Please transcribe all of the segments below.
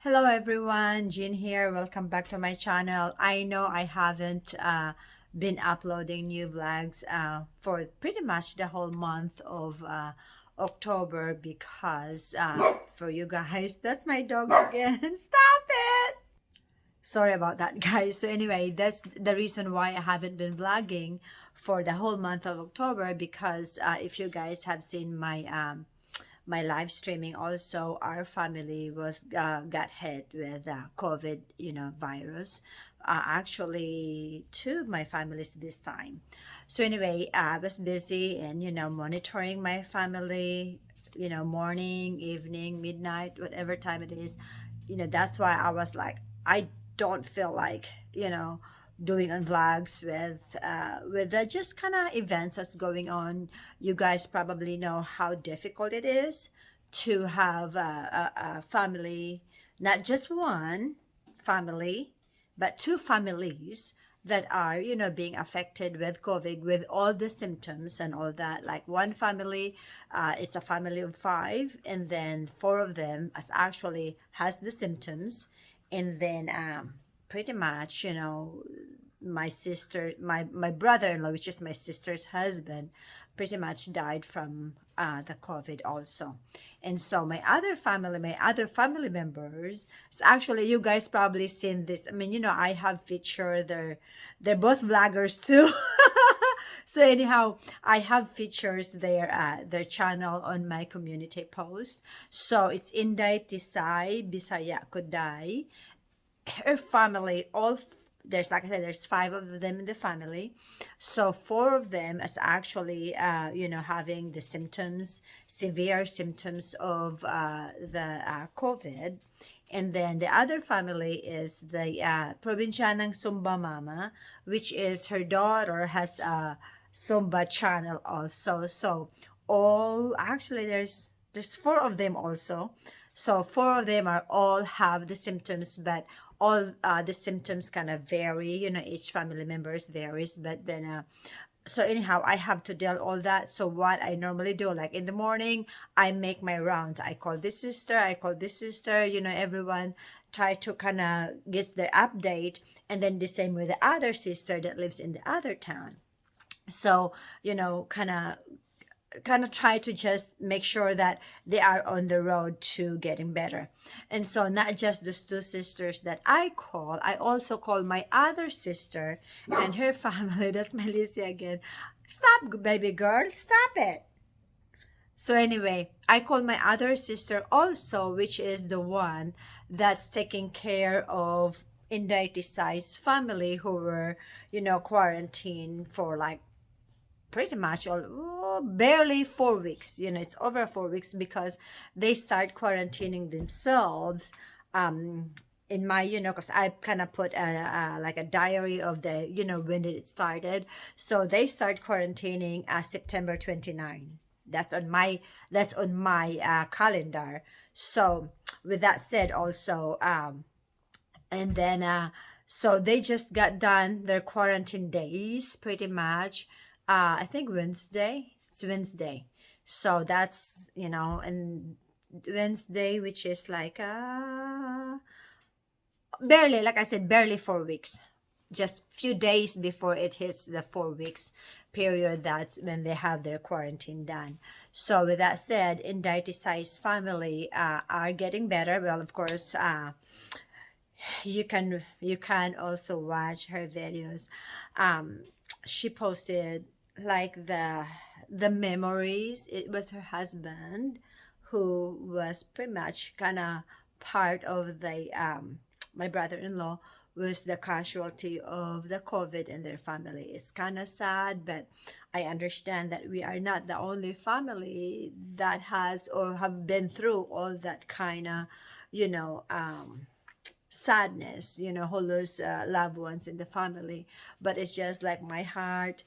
Hello everyone, Jean here. Welcome back to my channel. I know I haven't been uploading new vlogs for pretty much the whole month of October because for you guys, that's my dog again. Stop it! Sorry about that, guys. So anyway, that's the reason why I haven't been vlogging for the whole month of October because if you guys have seen my live streaming also, our family was got hit with COVID virus, actually two of my families this time. So anyway, I was busy and monitoring my family, morning, evening, midnight, whatever time it is. That's why I was like, I don't feel like doing on vlogs with the just kind of events that's going on. You guys probably know how difficult it is to have a family, not just one family, but two families that are being affected with COVID, with all the symptoms and all that. Like one family, it's a family of five, and then four of them as actually has the symptoms, and then pretty much my sister, my brother-in-law, which is my sister's husband, pretty much died from the COVID also. And so my other family members, it's actually, you guys probably seen this. I mean, I have featured they're both vloggers too. So anyhow, I have features their channel on my community post. So it's Inday Tisay Bisaya Koday. Her family, there's, like I said, there's five of them in the family. So four of them is actually having the symptoms, severe symptoms of the COVID. And then the other family is the probinsya ng Sumba Mama, which is her daughter has a Sumba channel also. So all, actually there's four of them also. So four of them are all have the symptoms, but all the symptoms kind of vary. Each family members varies, but then so anyhow, I have to deal all that. So what I normally do, like in the morning, I make my rounds. I call this sister, I call this sister, everyone try to kind of get their update. And then the same with the other sister that lives in the other town. So kind of try to just make sure that they are on the road to getting better. And so not just those two sisters that I call, I also call my other sister and her family. That's Melissa again. Stop, baby girl, stop it. So anyway, I call my other sister also, which is the one that's taking care of Inday Tisay's family, who were quarantined for like pretty much barely 4 weeks. It's over 4 weeks because they start quarantining themselves. In my, because I kind of put like a diary of the, when did it started. So they start quarantining September 29. That's on my calendar. So with that said also, and then so they just got done their quarantine days pretty much. I think Wednesday. It's Wednesday. So that's, and Wednesday, which is like barely, like I said, barely 4 weeks. Just few days before it hits the 4 weeks period, that's when they have their quarantine done. So with that said, Inday Tisay's family are getting better. Well, of course, you can also watch her videos. She posted like the memories. It was her husband who was pretty much kind of part of the my brother-in-law was the casualty of the COVID in their family. It's kind of sad, but I understand that we are not the only family that has or have been through all that kind of sadness, who lose loved ones in the family. But it's just like my heart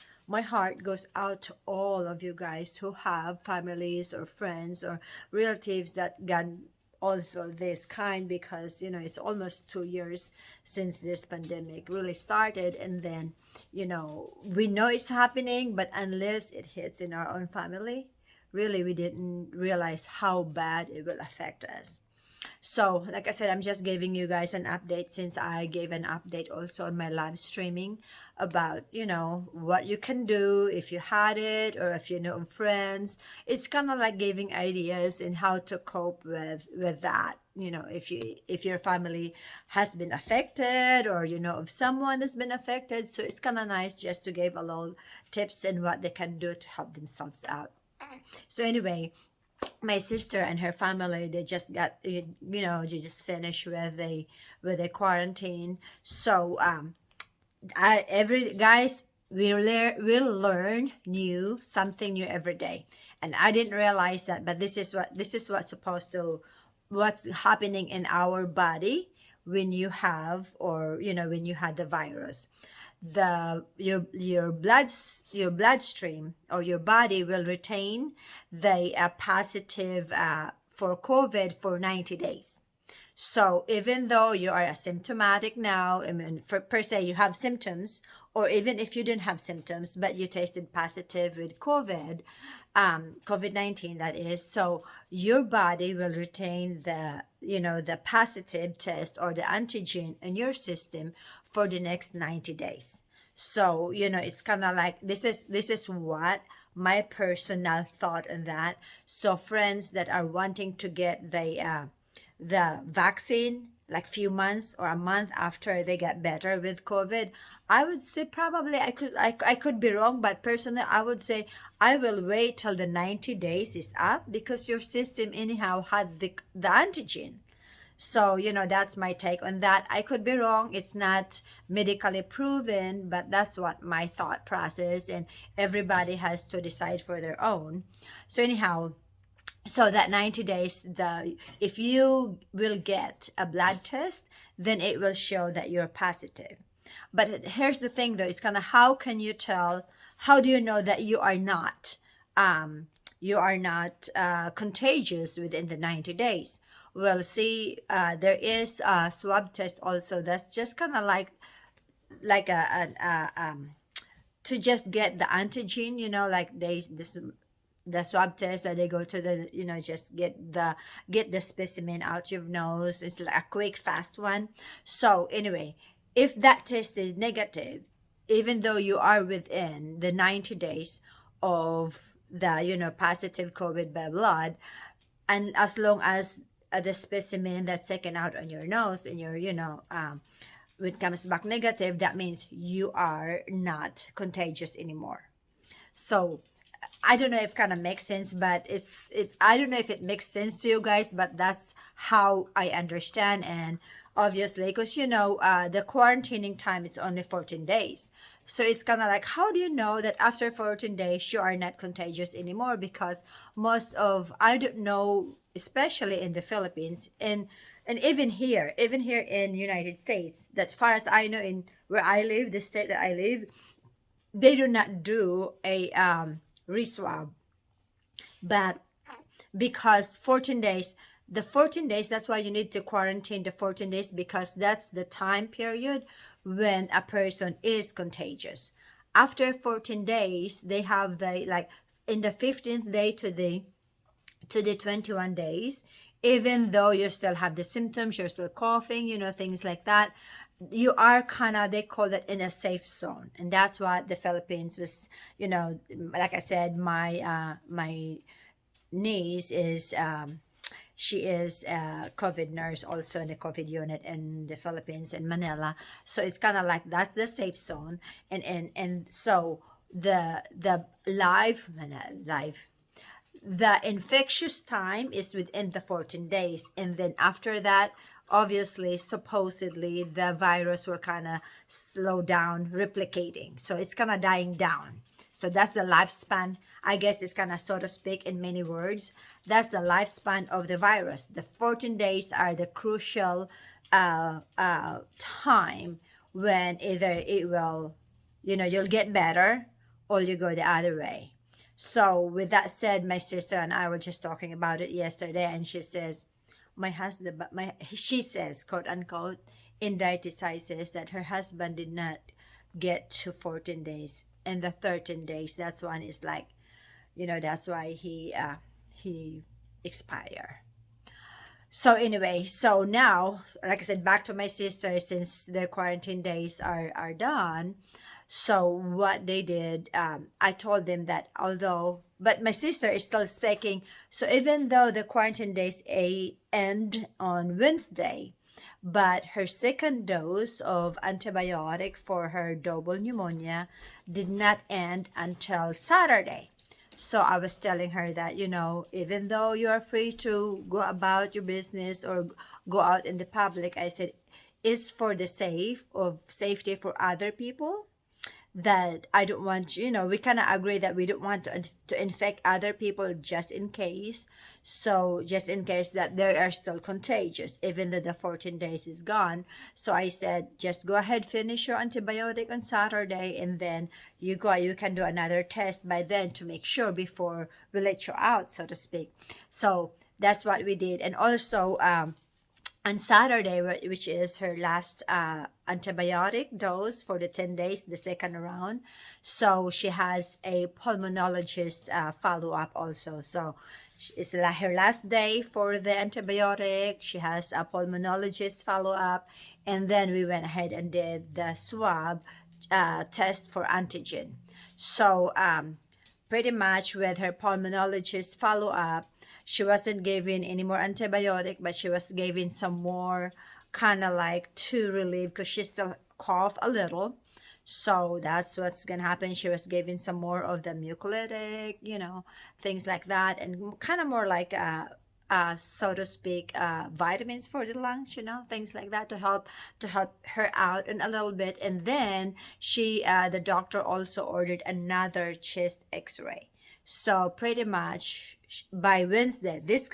goes out to all of you guys who have families or friends or relatives that got also this kind, because it's almost 2 years since this pandemic really started. And then we know it's happening, but unless it hits in our own family, really we didn't realize how bad it will affect us. So, like I said, I'm just giving you guys an update since I gave an update also on my live streaming about, what you can do if you had it or if you know of friends. It's kind of like giving ideas in how to cope with that. If your family has been affected or you know of someone that's been affected, so it's kind of nice just to give a little tips and what they can do to help themselves out. So anyway, my sister and her family, they just got they just finished with a quarantine. So I every guys, we'll learn new something new every day. And I didn't realize that, but this is what's supposed to what's happening in our body when you have, or when you had the virus. Your bloodstream or your body will retain the positive for COVID for 90 days. So even though you are asymptomatic now, I mean, per se, you have symptoms, or even if you didn't have symptoms, but you tested positive with COVID-19, that is, so your body will retain the positive test or the antigen in your system for the next 90 days. So, it's kind of like this is what my personal thought on that. So friends that are wanting to get the vaccine like few months or a month after they get better with COVID, I would say probably I could be wrong, but personally I would say I will wait till the 90 days is up because your system anyhow had the antigen. So, that's my take on that. I could be wrong. It's not medically proven, but that's what my thought process, and everybody has to decide for their own. So anyhow, so that 90 days, if you will get a blood test, then it will show that you're positive. But here's the thing though, it's kind of, how do you know that you are not contagious within the 90 days? Well, see, there is a swab test also that's just kind of like to just get the antigen, like the swab test that they go to the, just get the specimen out your nose. It's like a quick fast one. So anyway, if that test is negative, even though you are within the 90 days of the positive COVID by blood, and as long as the specimen that's taken out on your nose and your when it comes back negative, that means you are not contagious anymore. So I don't know if it kind of makes sense, but I don't know if it makes sense to you guys, but that's how I understand. And obviously, because the quarantining time is only 14 days. So it's kind of like, how do you know that after 14 days you are not contagious anymore? Because I don't know, especially in the Philippines and even here in United States, that far as I know, in where I live, the state that I live, they do not do a reswab. But because 14 days, the 14 days, that's why you need to quarantine the 14 days, because that's the time period when a person is contagious. After 14 days, they have like in the 15th day to the 21 days, even though you still have the symptoms, you're still coughing, things like that, you are kind of, they call it, in a safe zone. And that's what the Philippines was, like I said, my niece is she is a COVID nurse also in the COVID unit in the Philippines, in Manila. So it's kind of like that's the safe zone. And so the the infectious time is within the 14 days. And then after that, obviously, supposedly, the virus will kind of slow down replicating. So it's kind of dying down. So that's the lifespan. I guess it's kind of, so to speak, in many words, that's the lifespan of the virus. The 14 days are the crucial time when either it will, you'll get better, or you go the other way. So with that said, my sister and I were just talking about it yesterday, and she says, she says, quote unquote, says that her husband did not get to 14 days, and the 13 days, that's one is like, that's why he expire. So anyway, so now, like I said, back to my sister, since their quarantine days are done. So what they did, I told them that although, but my sister is still taking. So even though the quarantine days end on Wednesday, but her second dose of antibiotic for her double pneumonia did not end until Saturday. So I was telling her that, even though you are free to go about your business or go out in the public, I said, it's for the safety for other people, that I don't want, we kind of agree that we don't want to infect other people just in case. So just in case that they are still contagious, even though the 14 days is gone. So I said, just go ahead, finish your antibiotic on Saturday, and then you can do another test by then to make sure before we let you out, so to speak. So that's what we did. And also, on Saturday, which is her last antibiotic dose for the 10 days, the second round. So she has a pulmonologist follow up also. So it's her last day for the antibiotic. She has a pulmonologist follow up. And then we went ahead and did the swab test for antigen. So pretty much with her pulmonologist follow up, she wasn't given any more antibiotic, but she was given some more, kind of like to relieve, because she still cough a little. So that's what's gonna happen. She was given some more of the mucolytic, things like that, and kind of more like so to speak, vitamins for the lungs, things like that, to help her out and a little bit. And then the doctor also ordered another chest X-ray. So pretty much by Wednesday, this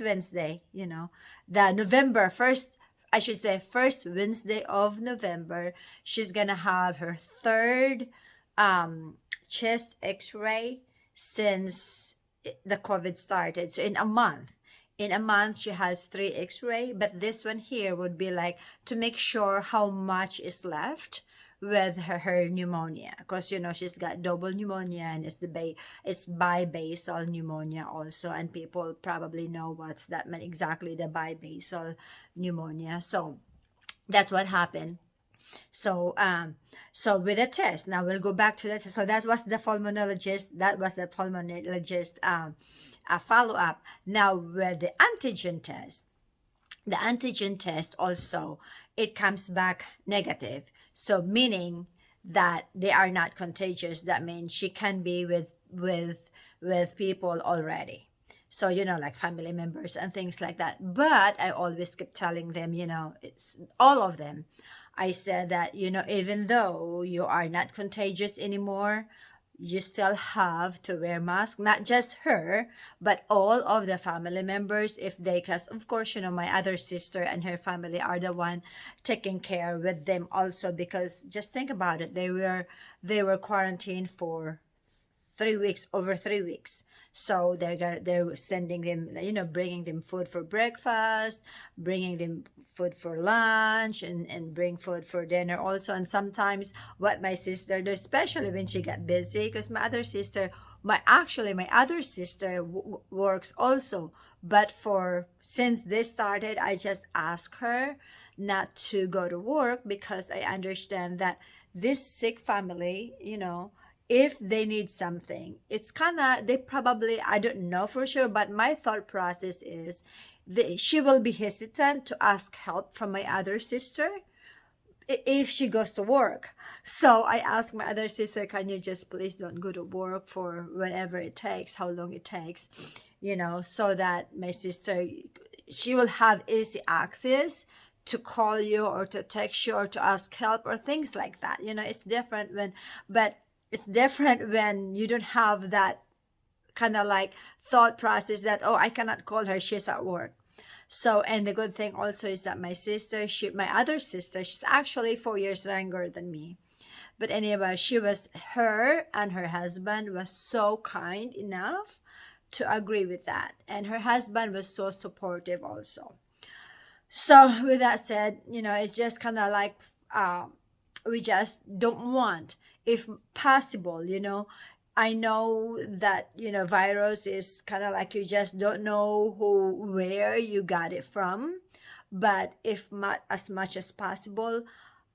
Wednesday, the November first, I should say first Wednesday of November, she's gonna have her third chest X-ray since the COVID started. So in a month she has three X-ray, but this one here would be like to make sure how much is left with her pneumonia, because she's got double pneumonia, and it's bi-basal pneumonia also, and people probably know what's that mean exactly, the bi-basal pneumonia. So that's what happened. So with the test, now we'll go back to that. So that was the pulmonologist follow up. Now with the antigen test also, it comes back negative. So meaning that they are not contagious. That means she can be with people already. So, like family members and things like that. But I always keep telling them, it's all of them. I said that, even though you are not contagious anymore, you still have to wear mask, not just her, but all of the family members, if they, because of course, my other sister and her family are the one taking care with them also, because just think about it, they were quarantined for 3 weeks, over 3 weeks. So they're sending them, bringing them food for breakfast, bringing them food for lunch, and bring food for dinner also. And sometimes what my sister does, especially when she got busy, because my other sister works also. But since this started, I just ask her not to go to work, because I understand that this sick family, if they need something, it's kind of, they probably, I don't know for sure, but my thought process is she will be hesitant to ask help from my other sister if she goes to work. So I asked my other sister, can you just please don't go to work for whatever it takes, how long it takes, so that my sister, she will have easy access to call you or to text you or to ask help or things like that. But it's different when you don't have that kind of like thought process that, oh, I cannot call her, she's at work. So, and the good thing also is that my other sister, she's actually 4 years younger than me. But anyway, her and her husband was so kind enough to agree with that. And her husband was so supportive also. So with that said, it's just kind of like, we just don't want, if possible, I know that, virus is kind of like you just don't know where you got it from. But if as much as possible,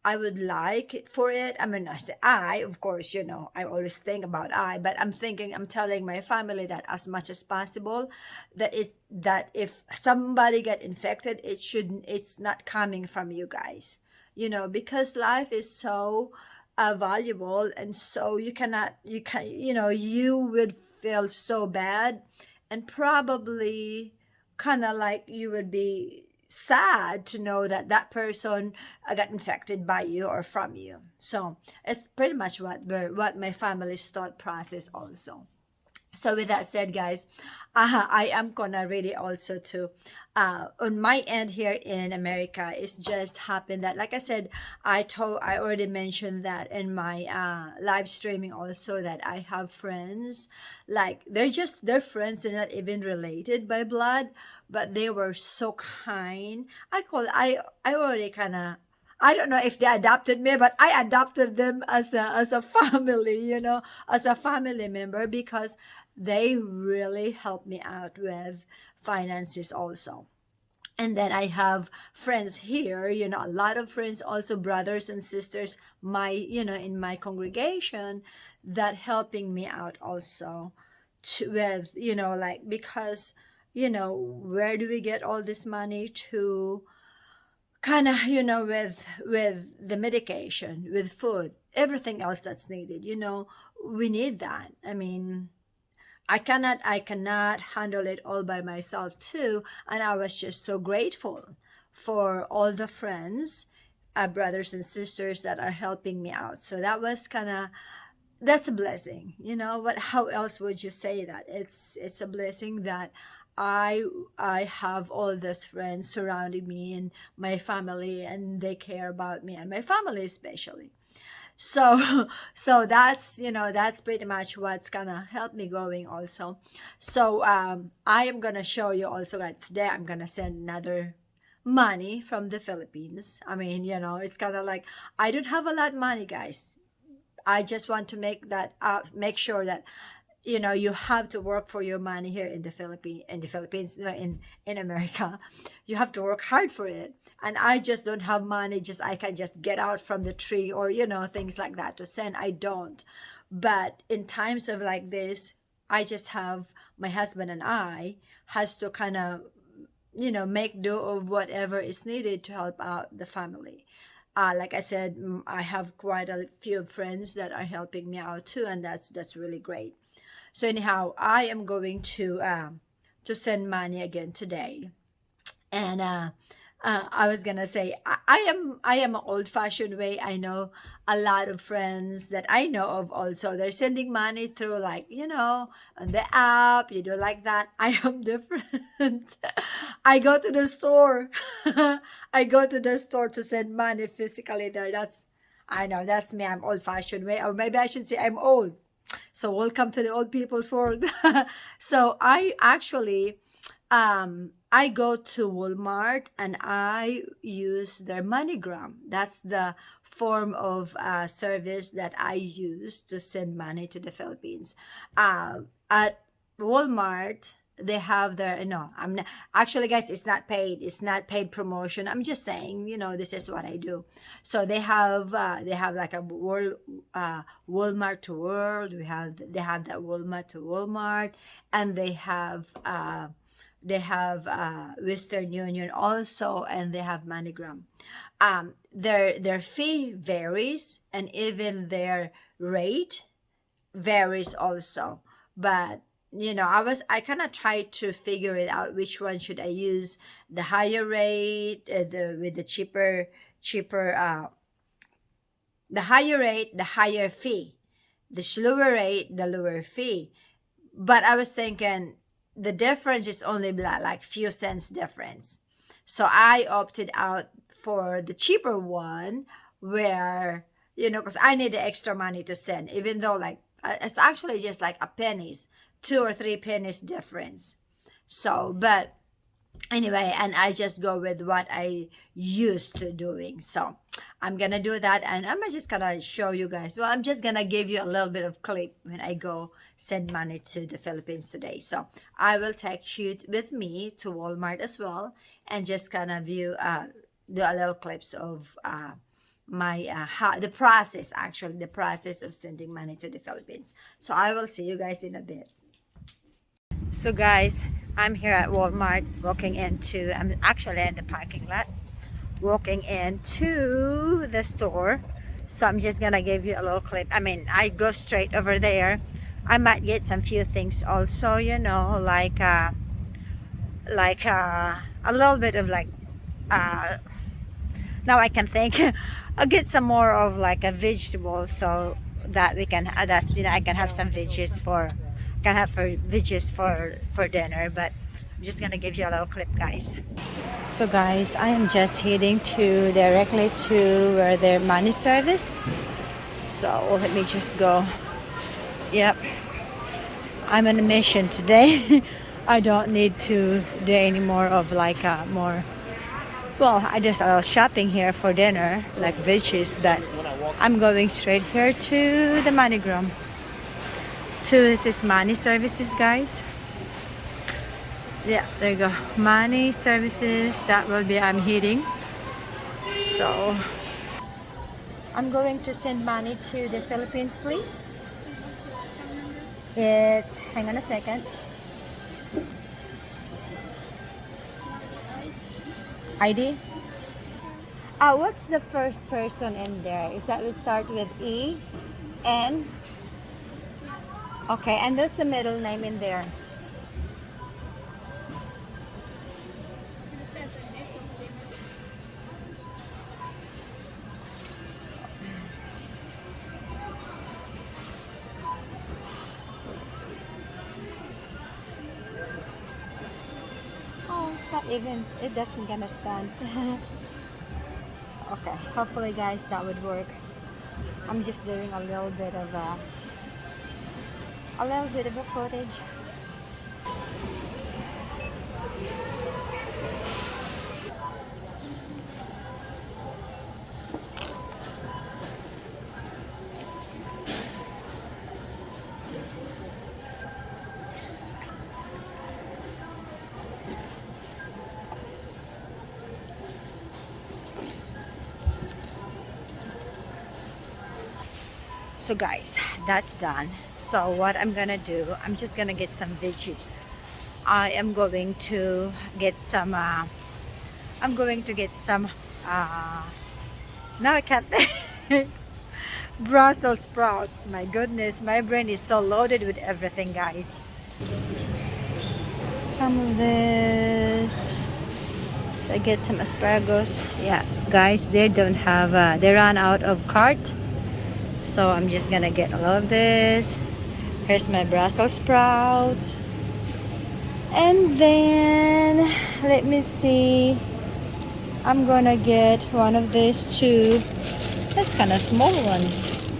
I would like it for it. I mean, I say of course, I always think about but I'm telling my family that as much as possible, that if somebody get infected, it's not coming from you guys, because life is so valuable, and so you would feel so bad, and probably kind of like you would be sad to know that that person got infected by you or from you. So it's pretty much what my family's thought process also. So with that said, guys, I am gonna really also to on my end here in America, it's just happened that, like I said, I already mentioned that in my live streaming also, that I have friends, like they're friends, they're not even related by blood, but they were so kind. I already kind of, I don't know if they adopted me, but I adopted them as a family, as a family member, because they really helped me out with finances also. And then I have friends here, a lot of friends, also brothers and sisters, in my congregation, that helping me out also with, like, because, where do we get all this money to kind of, with the medication, with food, everything else that's needed, we need that. I mean, I cannot handle it all by myself too. And I was just so grateful for all the friends, brothers and sisters, that are helping me out. So that's a blessing, what how else would you say that? It's a blessing that I I have all those friends surrounding me, and my family, and they care about me and my family especially. So so that's pretty much what's gonna help me going also. So I am gonna show you also that today I'm gonna send another money from the Philippines. I mean, it's kind of like, I don't have a lot of money, guys. I just want to make sure that, you have to work for your money here in the Philippines, no, in America. You have to work hard for it. And I just don't have money, just I can just get out from the tree, or things like that to send. I don't. But in times of like this, I just have my husband and I has to kind of, make do of whatever is needed to help out the family. Like I said, I have quite a few friends that are helping me out too, and that's really great. So anyhow, I am going to send money again today, and I was gonna say, I am an old fashioned way. I know a lot of friends that I know of also. They're sending money through, like, on the app. You do like that. I am different. I go to the store. I go to the store to send money physically there. I know that's me. I'm old fashioned way, or maybe I should say I'm old. So welcome to the old people's world. So I actually, I go to Walmart and I use their MoneyGram. That's the form of service that I use to send money to the Philippines. At Walmart, they have their, no, I'm not actually, guys, it's not paid. It's not paid promotion. I'm just saying, this is what I do. So they have like a Walmart to World. They have that Walmart to Walmart, and they have Western Union also, and they have MoneyGram. Their fee varies, and even their rate varies also. But I kind of tried to figure it out, which one should I use, the higher rate, the with the cheaper the higher rate, the higher fee, the slower rate, the lower fee. But I was thinking the difference is only like few cents difference. So I opted out for the cheaper one, where, because I need the extra money to send, even though, like, it's actually just like a pennies, 2 or 3 pennies difference. So, but anyway, and I just go with what I used to doing. So I'm gonna do that, and I'm just gonna show you guys. Well, I'm just gonna give you a little bit of clip when I go send money to the Philippines today. So I will take you with me to Walmart as well, and just kind of view do a little clips of my how the process, actually the process of sending money to the Philippines. So I will see you guys in a bit. So guys, I'm here at Walmart walking into, I'm actually in the parking lot, walking into the store. So I'm just gonna give you a little clip. I mean, I go straight over there. I might get some few things also, you know, a little bit of like, uh, now I can think, I'll get some more of like a vegetable so that we can, that, you know, I can have some veggies for, can have for veggies for dinner. But I'm just gonna give you a little clip, guys. So guys, I am just heading to directly to where their money service. So let me just go. Yep, I'm on a mission today. I don't need to do any more of like more. Well, I just shopping here for dinner, like veggies, but I'm going straight here to the MoneyGram, to this money services, guys. Yeah, there you go, money services. That will be, I'm hitting. So I'm going to send money to the Philippines, please. It's, hang on a second. ID. What's the first person in there? Is that we start with E, N? Okay, and there's the middle name in there. Oh, it's not even, it doesn't gonna stand. Okay, hopefully guys that would work. I'm just doing a little bit of a footage. So guys, that's done. So what I'm gonna do, I'm just gonna get some veggies. I am going to get some I'm going to get some now I can't think. Brussels sprouts. My goodness, my brain is so loaded with everything, guys. Some of this. I get some asparagus. Yeah, guys, they don't have they ran out of cart. So I'm just gonna get all of this. Here's my Brussels sprouts. And then let me see. I'm gonna get one of these two. That's kind of small ones.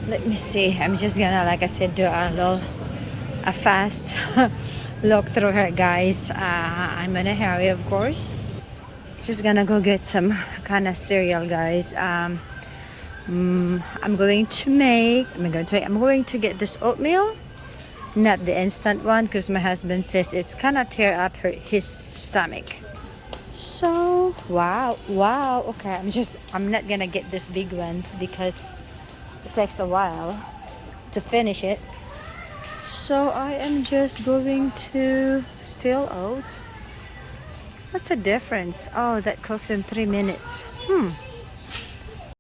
Let me see. I'm just gonna, like I said, do a fast look through her, guys. I'm in a hurry, of course. Just gonna go get some kind of cereal, guys. I'm going to get this oatmeal, not the instant one, because my husband says it's kind of tear up his stomach. So wow, okay, I'm not gonna get these big ones because it takes a while to finish it. So I am just going to steel oats. What's the difference? Oh, that cooks in 3 minutes.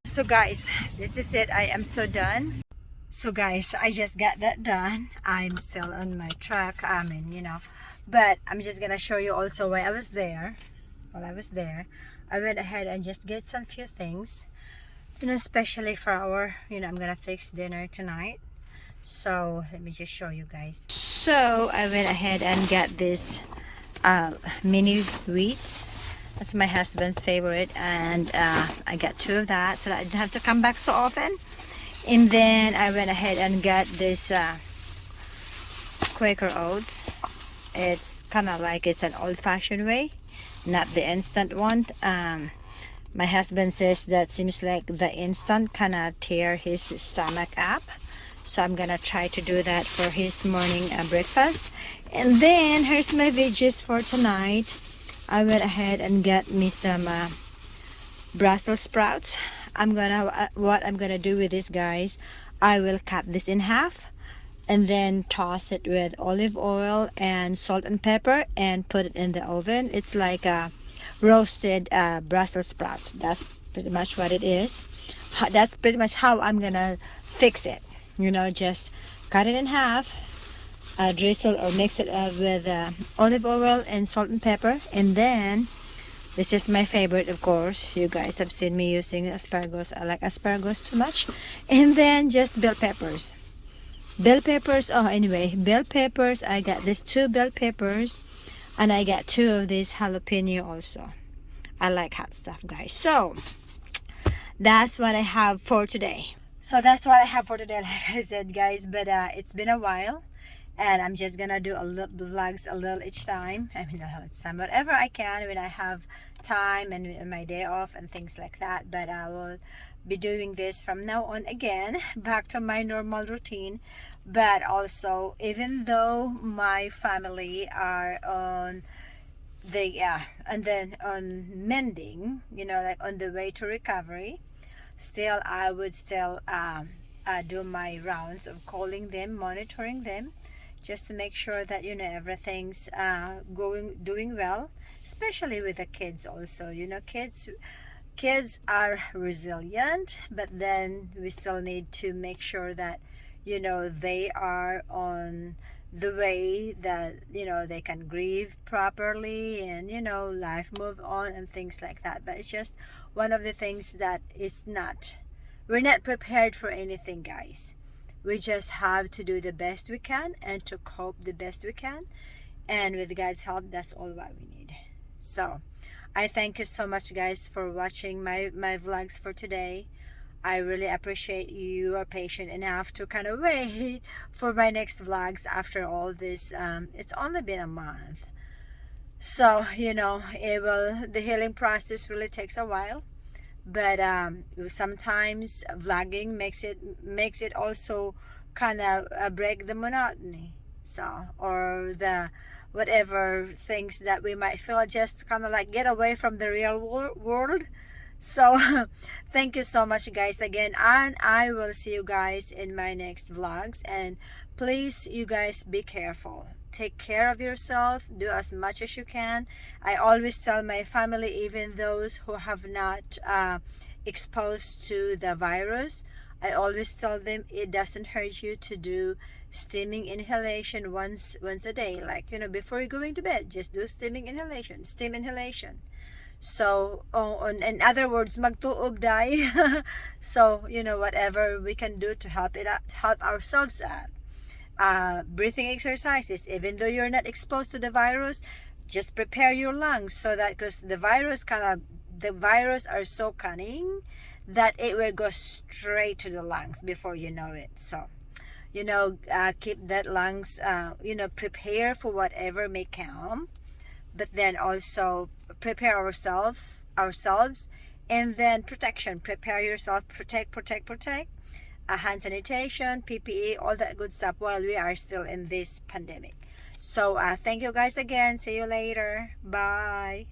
So guys, this is it. I am so done. So guys, I just got that done. I'm still on my truck. I mean, you know, but I'm just gonna show you also while I was there, I went ahead and just get some few things, you know, especially for our, you know, I'm gonna fix dinner tonight. So let me just show you guys. So I went ahead and got this mini wheats. That's my husband's favorite, and I got 2 of that so that I didn't have to come back so often. And then I went ahead and got this Quaker oats. It's kind of like it's an old-fashioned way, not the instant one. My husband says that seems like the instant kind of tear his stomach up. So I'm gonna try to do that for his morning breakfast. And then here's my veggies for tonight. I went ahead and got me some Brussels sprouts. What I'm gonna do with this, guys, I will cut this in half and then toss it with olive oil and salt and pepper and put it in the oven. It's like a roasted Brussels sprouts. That's pretty much what it is. That's pretty much how I'm gonna fix it. You know, just cut it in half, drizzle or mix it with olive oil and salt and pepper, and then this is my favorite, of course. You guys have seen me using asparagus. I like asparagus too much. And then just bell peppers. Bell peppers, oh anyway, bell peppers. I got these 2 bell peppers, and I got 2 of these jalapeno also. I like hot stuff, guys. So that's what I have for today. Like I said, guys. But it's been a while, and I'm just gonna do the vlogs a little each time. I mean, not all each time, whatever I can when I have time and my day off and things like that. But I will be doing this from now on again, back to my normal routine. But also, even though my family are on the and then on mending, you know, like on the way to recovery, still I would still do my rounds of calling them, monitoring them, just to make sure that, you know, everything's doing well, especially with the kids also. You know, kids are resilient, but then we still need to make sure that, you know, they are on the way that, you know, they can grieve properly and, you know, life move on and things like that. But it's just one of the things that is not, we're not prepared for anything, guys. We just have to do the best we can and to cope the best we can, and with God's help, that's all what we need. So I thank you so much, guys, for watching my vlogs for today. I really appreciate you are patient enough to kind of wait for my next vlogs after all this. It's only been a month, so you know, the healing process really takes a while. But sometimes vlogging makes it also kind of break the monotony, so, or the whatever things that we might feel, just kind of like get away from the real world. So thank you so much, guys, again, and I will see you guys in my next vlogs. And please, you guys, be careful, take care of yourself, do as much as you can. I always tell my family, even those who have not exposed to the virus, I always tell them it doesn't hurt you to do steaming inhalation once a day. Like, you know, before you're going to bed, just do steam inhalation. So, in other words, magtuog day. So, you know, whatever we can do to help ourselves out. Breathing exercises, even though you're not exposed to the virus, just prepare your lungs, so that, because the virus are so cunning that it will go straight to the lungs before you know it. So, you know, keep that lungs, you know, prepare for whatever may come, but then also prepare ourselves, and then protection. Prepare yourself, protect. Hand sanitation, PPE, all that good stuff while we are still in this pandemic. So thank you guys again. See you later. Bye.